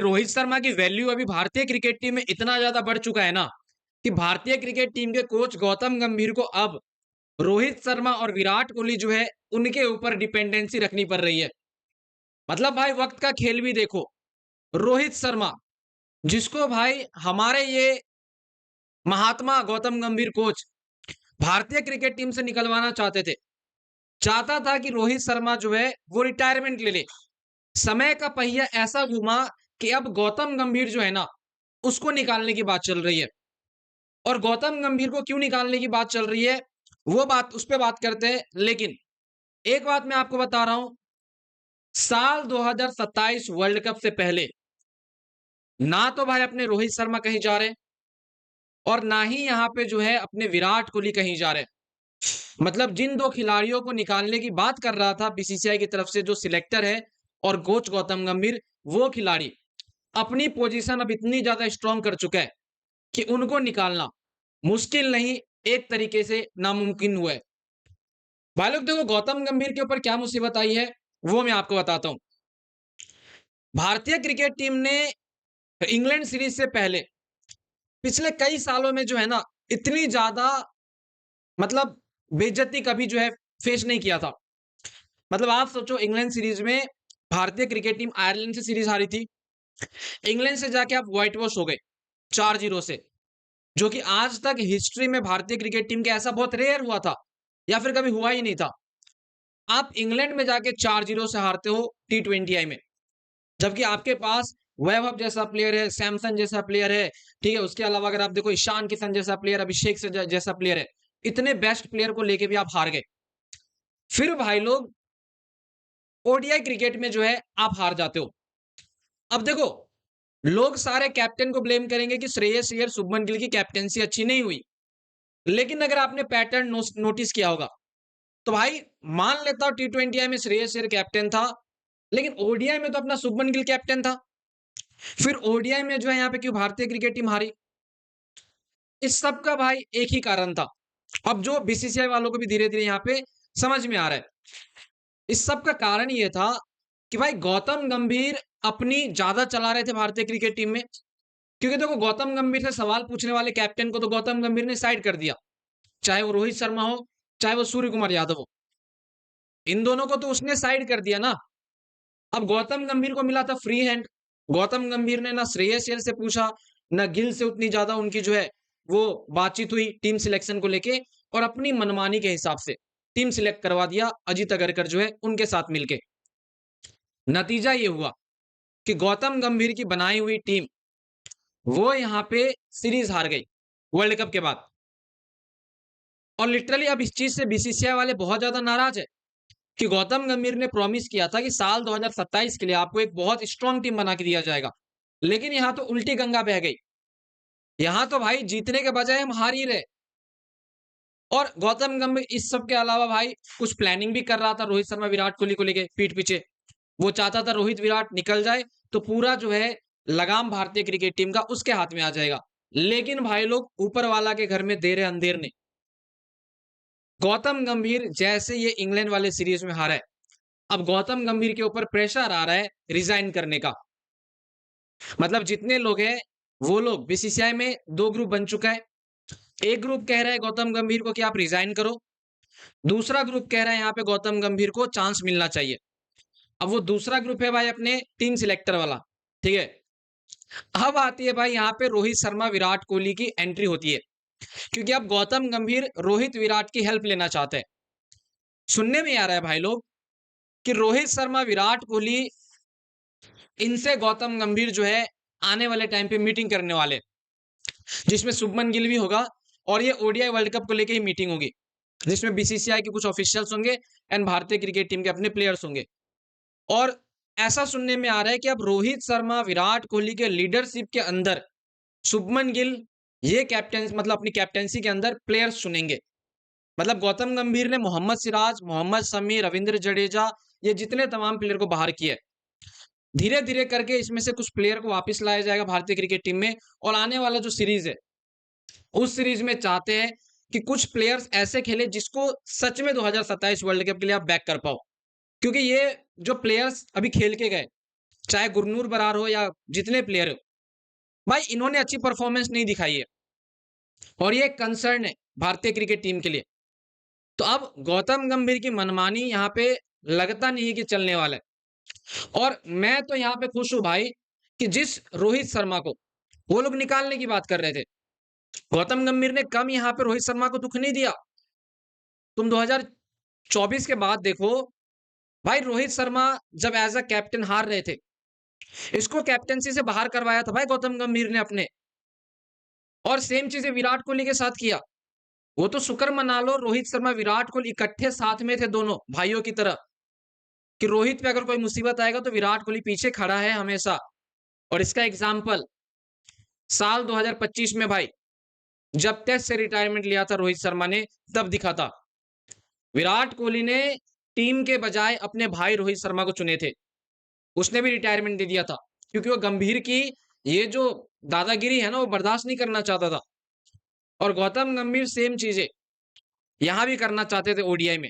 रोहित शर्मा की वैल्यू अभी भारतीय क्रिकेट टीम में इतना ज्यादा बढ़ चुका है ना कि भारतीय क्रिकेट टीम के कोच गौतम गंभीर को अब रोहित शर्मा और विराट कोहली जो है उनके ऊपर डिपेंडेंसी रखनी पड़ रही है। मतलब भाई वक्त का खेल भी देखो, रोहित शर्मा जिसको भाई हमारे ये महात्मा गौतम गंभीर कोच भारतीय क्रिकेट टीम से निकलवाना चाहते थे, चाहता था कि रोहित शर्मा जो है वो रिटायरमेंट ले ले। समय का पहिया ऐसा घुमा कि अब गौतम गंभीर जो है ना उसको निकालने की बात चल रही है। और गौतम गंभीर को क्यों निकालने की बात चल रही है वो बात उस पर बात करते हैं। लेकिन एक बात मैं आपको बता रहा हूं, साल 2027 वर्ल्ड कप से पहले ना तो भाई अपने रोहित शर्मा कहीं जा रहे और ना ही यहां पे जो है अपने विराट कोहली कहीं जा रहे। मतलब जिन दो खिलाड़ियों को निकालने की बात कर रहा था बीसीसीआई की तरफ से जो सिलेक्टर है और कोच गौतम गंभीर, वो खिलाड़ी अपनी पोजीशन अब इतनी ज्यादा स्ट्रांग कर चुका है कि उनको निकालना मुश्किल नहीं, एक तरीके से नामुमकिन हुआ है। भाई लोग देखो गौतम गंभीर के ऊपर क्या मुसीबत आई है वो मैं आपको बताता हूं। भारतीय क्रिकेट टीम ने इंग्लैंड सीरीज से पहले पिछले कई सालों में जो है ना इतनी ज्यादा मतलब बेइज्जती कभी जो है फेस नहीं किया था। मतलब आप सोचो, इंग्लैंड सीरीज में भारतीय क्रिकेट टीम आयरलैंड से सीरीज हारी थी, इंग्लैंड से जाके आप व्हाइट वॉश हो गए 4-0 से, जो कि आज तक हिस्ट्री में भारतीय क्रिकेट टीम के ऐसा बहुत रेयर हुआ था या फिर कभी हुआ ही नहीं था। आप इंग्लैंड में जाके 4-0 से हारते हो T20I में, जबकि आपके पास वैभव जैसा प्लेयर है, सैमसन जैसा प्लेयर है, ठीक है, उसके अलावा अगर आप देखो ईशान किशन जैसा प्लेयर, अभिषेक से जैसा प्लेयर है, इतने बेस्ट प्लेयर को लेके भी आप हार गए। फिर भाई लोग ओडीआई क्रिकेट में जो है आप हार जाते हो। अब देखो लोग सारे कैप्टन को ब्लेम करेंगे कि श्रेयस अय्यर शुभमन गिल की कैप्टेंसी अच्छी नहीं हुई, लेकिन अगर आपने पैटर्न नोटिस किया होगा तो भाई मान लेता हूं T20I में श्रेयस अय्यर कैप्टन था, लेकिन ओडीआई में तो अपना शुभमन गिल कैप्टन था। फिर ओडीआई में जो है यहाँ पे क्यों भारतीय क्रिकेट टीम हारी? इस सब का भाई एक ही कारण था, अब जो बीसीसीआई वालों को भी धीरे धीरे यहाँ पे समझ में आ रहा है। इस सब का कारण ये था कि भाई गौतम गंभीर अपनी ज्यादा चला रहे थे भारतीय क्रिकेट टीम में, क्योंकि देखो गौतम गंभीर से सवाल पूछने वाले कैप्टन को तो गौतम गंभीर ने साइड कर दिया, चाहे वो रोहित शर्मा हो चाहे वो सूर्य कुमार यादव हो, इन दोनों को तो उसने साइड कर दिया ना। अब गौतम गंभीर को मिला था फ्री हैंड, गौतम गंभीर ने ना श्रेयस अय्यर से पूछा ना गिल से उतनी ज्यादा उनकी जो है वो बातचीत हुई टीम सिलेक्शन को लेके, और अपनी मनमानी के हिसाब से टीम सिलेक्ट करवा दिया अजीत अगरकर जो है उनके साथ मिलके। नतीजा ये हुआ कि गौतम गंभीर की बनाई हुई टीम वो यहां पे सीरीज हार गई वर्ल्ड कप के बाद। और लिटरली अब इस चीज से बीसीसीआई वाले बहुत ज्यादा नाराज है कि गौतम गंभीर ने प्रॉमिस किया था कि साल 2027 के लिए आपको एक बहुत स्ट्रांग टीम बना के दिया जाएगा, लेकिन यहां तो उल्टी गंगा बह गई। यहां तो भाई जीतने के बजाय हम हार ही रहे। और गौतम गंभीर इस सब के अलावा भाई कुछ प्लानिंग भी कर रहा था रोहित शर्मा विराट कोहली को लेके पीठ पीछे। वो चाहता था रोहित विराट निकल जाए तो पूरा जो है लगाम भारतीय क्रिकेट टीम का उसके हाथ में आ जाएगा। लेकिन भाई लोग ऊपर वाला के घर में देर है अंधेर ने, गौतम गंभीर जैसे ये इंग्लैंड वाले सीरीज में हारा है, अब गौतम गंभीर के ऊपर प्रेशर आ रहा है रिजाइन करने का। मतलब जितने लोग हैं वो लोग बीसीसीआई में दो ग्रुप बन चुका है। एक ग्रुप कह रहा है गौतम गंभीर को कि आप रिजाइन करो, दूसरा ग्रुप कह रहा है यहाँ पे गौतम गंभीर को चांस मिलना चाहिए। अब वो दूसरा ग्रुप है भाई अपने टीम सिलेक्टर वाला, ठीक है। अब आती है भाई यहाँ पे रोहित शर्मा विराट कोहली की एंट्री होती है, क्योंकि अब गौतम गंभीर रोहित विराट की हेल्प लेना चाहते हैं। सुनने में आ रहा है भाई लोग कि रोहित शर्मा विराट कोहली इनसे गौतम गंभीर जो है आने वाले टाइम पे मीटिंग करने वाले, जिसमें शुभमन गिल भी होगा, और ये ओडीआई वर्ल्ड कप को लेकर ही मीटिंग होगी, जिसमें बीसीसीआई के कुछ ऑफिशियल्स होंगे एंड भारतीय क्रिकेट टीम के अपने प्लेयर्स होंगे। और ऐसा सुनने में आ रहा है कि अब रोहित शर्मा विराट कोहली के लीडरशिप के अंदर शुभमन गिल ये कैप्टन मतलब अपनी कैप्टेंसी के अंदर प्लेयर्स चुनेंगे। मतलब गौतम गंभीर ने मोहम्मद सिराज, मोहम्मद शमी, रविंद्र जडेजा, ये जितने तमाम प्लेयर को बाहर किए, धीरे धीरे करके इसमें से कुछ प्लेयर को वापस लाया जाएगा भारतीय क्रिकेट टीम में। और आने वाला जो सीरीज है उस सीरीज में चाहते हैं कि कुछ प्लेयर्स ऐसे खेले जिसको सच में 2027 वर्ल्ड कप के लिए आप बैक कर पाओ, क्योंकि ये जो प्लेयर्स अभी खेल के गए चाहे गुरनूर बरार हो या जितने प्लेयर हो, भाई इन्होंने अच्छी परफॉर्मेंस नहीं दिखाई है और ये कंसर्न है भारतीय क्रिकेट टीम के लिए। तो अब गौतम गंभीर की मनमानी यहाँ पे लगता नहीं है कि चलने वाला है। और मैं तो यहाँ पे खुश हूं भाई कि जिस रोहित शर्मा को वो लोग निकालने की बात कर रहे थे, गौतम गंभीर ने कम यहाँ पे रोहित शर्मा को दुख नहीं दिया। तुम 2024 के बाद देखो भाई, रोहित शर्मा जब एज अ कैप्टन हार रहे थे, इसको कैप्टनसी से बाहर करवाया था भाई गौतम गंभीर ने अपने। और सेम चीजें विराट कोहली के साथ किया। वो तो शुक्र मना लो, रोहित शर्मा विराट कोहली इकट्ठे साथ में थे दोनों भाइयों की तरह, कि रोहित पे अगर कोई मुसीबत आएगा तो विराट कोहली पीछे खड़ा है हमेशा। और इसका एग्जाम्पल साल 2025 में भाई, जब टेस्ट से रिटायरमेंट लिया था रोहित शर्मा ने, तब दिखा था। विराट कोहली ने टीम के बजाय अपने भाई रोहित शर्मा को चुने थे, उसने भी रिटायरमेंट दे दिया था क्योंकि वो गंभीर की ये जो दादागिरी है ना, वो बर्दाश्त नहीं करना चाहता था। और गौतम गंभीर सेम चीजें यहां भी करना चाहते थे ओडीआई में,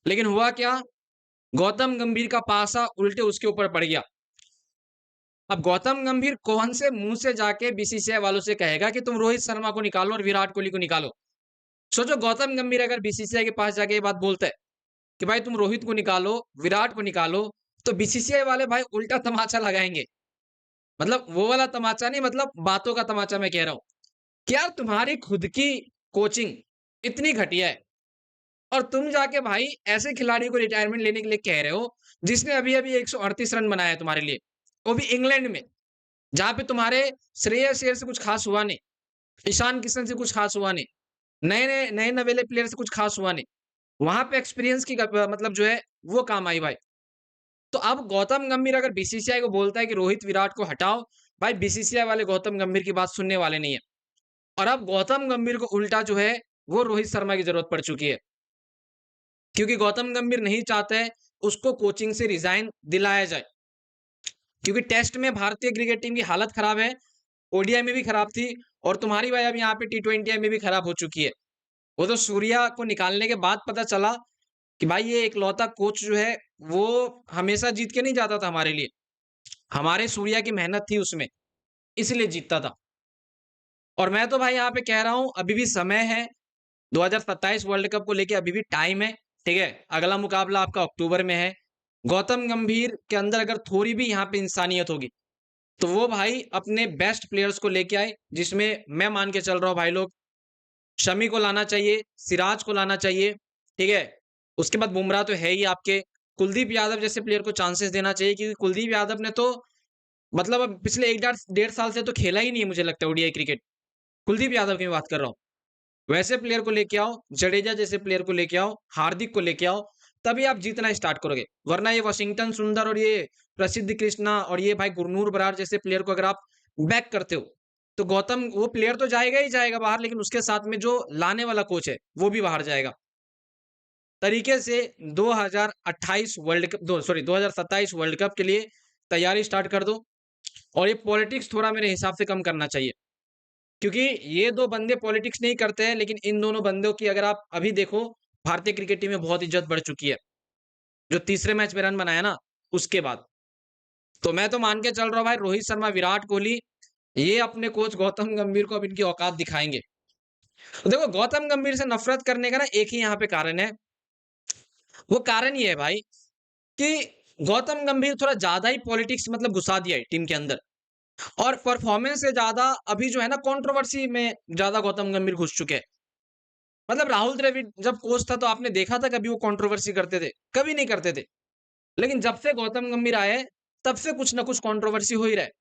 लेकिन हुआ क्या, गौतम गंभीर का पासा उल्टे उसके ऊपर पड़ गया। अब गौतम गंभीर कौन से मुंह से जाके बीसीसीआई वालों से कहेगा कि तुम रोहित शर्मा को निकालो और विराट कोहली को निकालो। सोचो, गौतम गंभीर अगर बीसीसीआई के पास जाके ये बात बोलता है कि भाई तुम रोहित को निकालो, विराट को निकालो, तो बीसीसीआई वाले भाई उल्टा तमाचा लगाएंगे। मतलब वो वाला तमाचा नहीं, मतलब बातों का तमाचा मैं कह रहा हूं कि यार तुम्हारी खुद की कोचिंग इतनी घटिया है और तुम जाके भाई ऐसे खिलाड़ी को रिटायरमेंट लेने के लिए कह रहे हो जिसने अभी अभी 138 रन बनाया है तुम्हारे लिए, वो भी इंग्लैंड में, जहां पे तुम्हारे श्रेयस अय्यर से कुछ खास हुआ नहीं, ईशान किशन से कुछ खास हुआ नहीं, नए नवेले प्लेयर से कुछ खास हुआ नहीं। वहां पे एक्सपीरियंस की मतलब जो है वो काम आई भाई। तो अब गौतम गंभीर अगर बीसीसीआई को बोलता है कि रोहित विराट को हटाओ, भाई बीसीसीआई वाले गौतम गंभीर की बात सुनने वाले नहीं है। और अब गौतम गंभीर को उल्टा जो है वो रोहित शर्मा की जरूरत पड़ चुकी है, क्योंकि गौतम गंभीर नहीं चाहते उसको कोचिंग से रिजाइन दिलाया जाए, क्योंकि टेस्ट में भारतीय क्रिकेट टीम की हालत खराब है, ओडीआई में भी खराब थी और तुम्हारी भाई अब यहाँ पे टी20 में भी खराब हो चुकी है। वो तो सूर्या को निकालने के बाद पता चला कि भाई ये इकलौता कोच जो है वो हमेशा जीत के नहीं जाता था हमारे लिए, हमारे सूर्या की मेहनत थी उसमें, इसलिए जीतता था। और मैं तो भाई यहाँ पे कह रहा हूँ अभी भी समय है, 2027 वर्ल्ड कप को लेके अभी भी टाइम है, ठीक है। अगला मुकाबला आपका अक्टूबर में है। गौतम गंभीर के अंदर अगर थोड़ी भी यहाँ पे इंसानियत होगी तो वो भाई अपने बेस्ट प्लेयर्स को लेके आए, जिसमें मैं मान के चल रहा हूँ भाई लोग, शमी को लाना चाहिए, सिराज को लाना चाहिए, ठीक है। उसके बाद बुमराह तो है ही आपके, कुलदीप यादव जैसे प्लेयर को चांसेस देना चाहिए, क्योंकि कुलदीप यादव ने तो मतलब अब पिछले एक डेढ़ साल से तो खेला ही नहीं है मुझे लगता है ओडीआई क्रिकेट। कुलदीप यादव की मैं बात कर रहा हूँ। वैसे प्लेयर को लेके आओ, जडेजा जैसे प्लेयर को लेके आओ, हार्दिक को लेके आओ, तभी आप जीतना स्टार्ट करोगे। वरना ये वॉशिंगटन सुंदर और ये प्रसिद्ध कृष्णा और ये भाई गुरनूर बरार जैसे प्लेयर को अगर आप बैक करते हो तो गौतम वो प्लेयर तो जाएगा ही जाएगा बाहर, लेकिन उसके साथ में जो लाने वाला कोच है वो भी बाहर जाएगा। तरीके से 2028 वर्ल्ड कप, 2027 वर्ल्ड कप के लिए तैयारी स्टार्ट कर दो। और ये पॉलिटिक्स थोड़ा मेरे हिसाब से कम करना चाहिए, क्योंकि ये दो बंदे पॉलिटिक्स नहीं करते हैं, लेकिन इन दोनों बंदों की अगर आप अभी देखो, भारतीय क्रिकेट टीम में बहुत इज्जत बढ़ चुकी है, जो तीसरे मैच में रन बनाया ना उसके बाद। तो मैं तो मान के चल रहा हूँ भाई, रोहित शर्मा, विराट कोहली, ये अपने कोच गौतम गंभीर को अब इनकी औकात दिखाएंगे। तो देखो, गौतम गंभीर से नफरत करने का ना एक ही यहाँ पे कारण है, वो कारण ये है भाई कि गौतम गंभीर थोड़ा ज्यादा ही पॉलिटिक्स मतलब घुसा दिया है टीम के अंदर, और परफॉर्मेंस से ज्यादा अभी जो है ना कंट्रोवर्सी में ज्यादा गौतम गंभीर घुस चुके हैं। मतलब राहुल द्रविड़ जब कोच था तो आपने देखा था कभी वो कंट्रोवर्सी करते थे? कभी नहीं करते थे। लेकिन जब से गौतम गंभीर आए तब से कुछ ना कुछ कंट्रोवर्सी हो ही रहा है।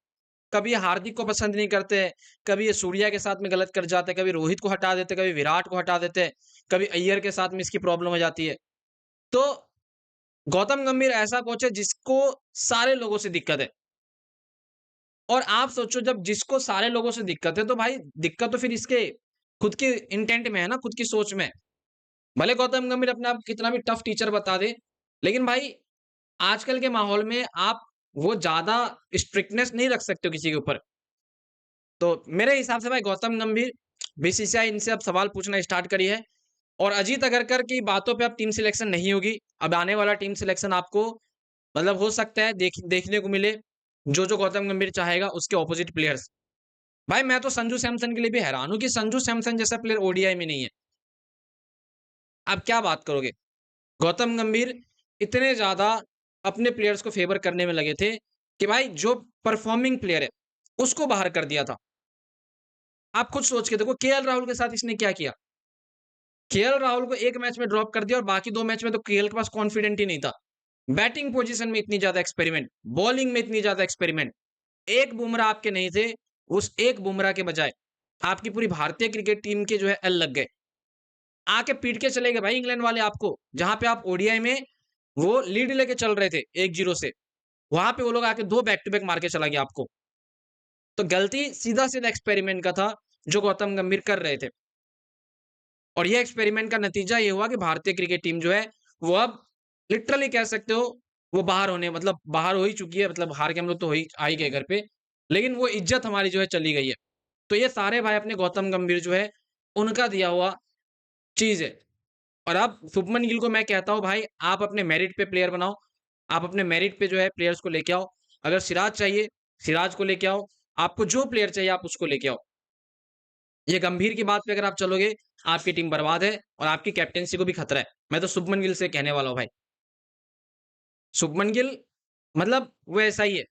कभी ये हार्दिक को पसंद नहीं करते, कभी ये सूर्या के साथ में गलत कर जाते, कभी रोहित को हटा देते, कभी विराट को हटा देते, कभी अय्यर के साथ में इसकी प्रॉब्लम हो जाती है। तो गौतम गंभीर ऐसा कोच है जिसको सारे लोगों से दिक्कत है। और आप सोचो, जब जिसको सारे लोगों से दिक्कत है तो भाई दिक्कत तो फिर इसके खुद के इंटेंट में है ना, खुद की सोच में। भले गौतम गंभीर अपने आप कितना भी टफ टीचर बता दे, लेकिन भाई आजकल के माहौल में आप वो ज्यादा स्ट्रिक्टनेस नहीं रख सकते हो किसी के ऊपर। तो मेरे हिसाब से भाई गौतम गंभीर, बीसीसीआई इनसे अब सवाल पूछना स्टार्ट करी है। और अजीत अगरकर की बातों पे अब टीम सिलेक्शन नहीं होगी। अब आने वाला टीम सिलेक्शन आपको मतलब हो सकता है देखने को मिले जो गौतम गंभीर चाहेगा उसके ऑपोजिट प्लेयर्स। भाई मैं तो संजू सैमसन के लिए भी हैरान हूँ कि संजू सैमसन जैसा प्लेयर ओडीआई में नहीं है। आप क्या बात करोगे? गौतम गंभीर इतने ज़्यादा अपने प्लेयर्स को फेवर करने में लगे थे कि भाई जो परफॉर्मिंग प्लेयर है, उसको बाहर कर दिया था। आप खुद सोच के देखो केएल राहुल के साथ इसने क्या किया? केएल राहुल को 1 मैच में ड्रॉप कर दिया और बाकी 2 मैच में तो केएल के पास कॉन्फिडेंट ही नहीं था। बैटिंग पोजीशन में इतनी ज़्यादा एक्सपेरिमेंट, बॉलिंग में इतनी ज़्यादा एक्सपेरिमेंट। एक बुमराह आपके नहीं थे, उस एक बुमराह के बजाय आपकी पूरी भारतीय क्रिकेट टीम के जो है एल लग गए। आके पीट के चले गए भाई इंग्लैंड वाले आपको, जहाँ पे आप ओडीआई में वो लीड लेके चल रहे थे 1-0 से। वहाँ पे वो लोग आके 2 बैक टू बैक मार के चला गया आपको। तो गलती सीधा-सीधा एक्सपेरिमेंट का था, जो गौतम गंभीर कर रहे थे। और ये एक्सपेरिमेंट का नतीजा ये हुआ कि भारतीय क्रिकेट टीम जो है, वो अब लिटरली कह सकते हो, वो बाहर होने मतलब बाहर हो ही चुकी है, मतलब हार के हम लोग तो हो ही आ ही गए घर पे। लेकिन वो इज़्ज़त हमारी जो है चली गई है। तो ये सारे भाई अपने गौतम गंभीर जो है, उनका दिया हुआ चीज़ है। और अब शुभमन गिल को मैं कहता हूँ भाई आप अपने मेरिट पे प्लेयर बनाओ। आप अपने मेरिट पे जो है प्लेयर्स को लेके आओ। अगर सिराज चाहिए, सिराज को लेके आओ। आपको जो प्लेयर चाहिए आप उसको लेके आओ। ये गंभीर की बात पे अगर आप चलोगे, आपकी टीम बर्बाद है और आपकी कैप्टेंसी को भी खतरा है। मैं तो शुभमन गिल से कहने वाला हूँ भाई। शुभमन गिल मतलब वो ऐसा ही है।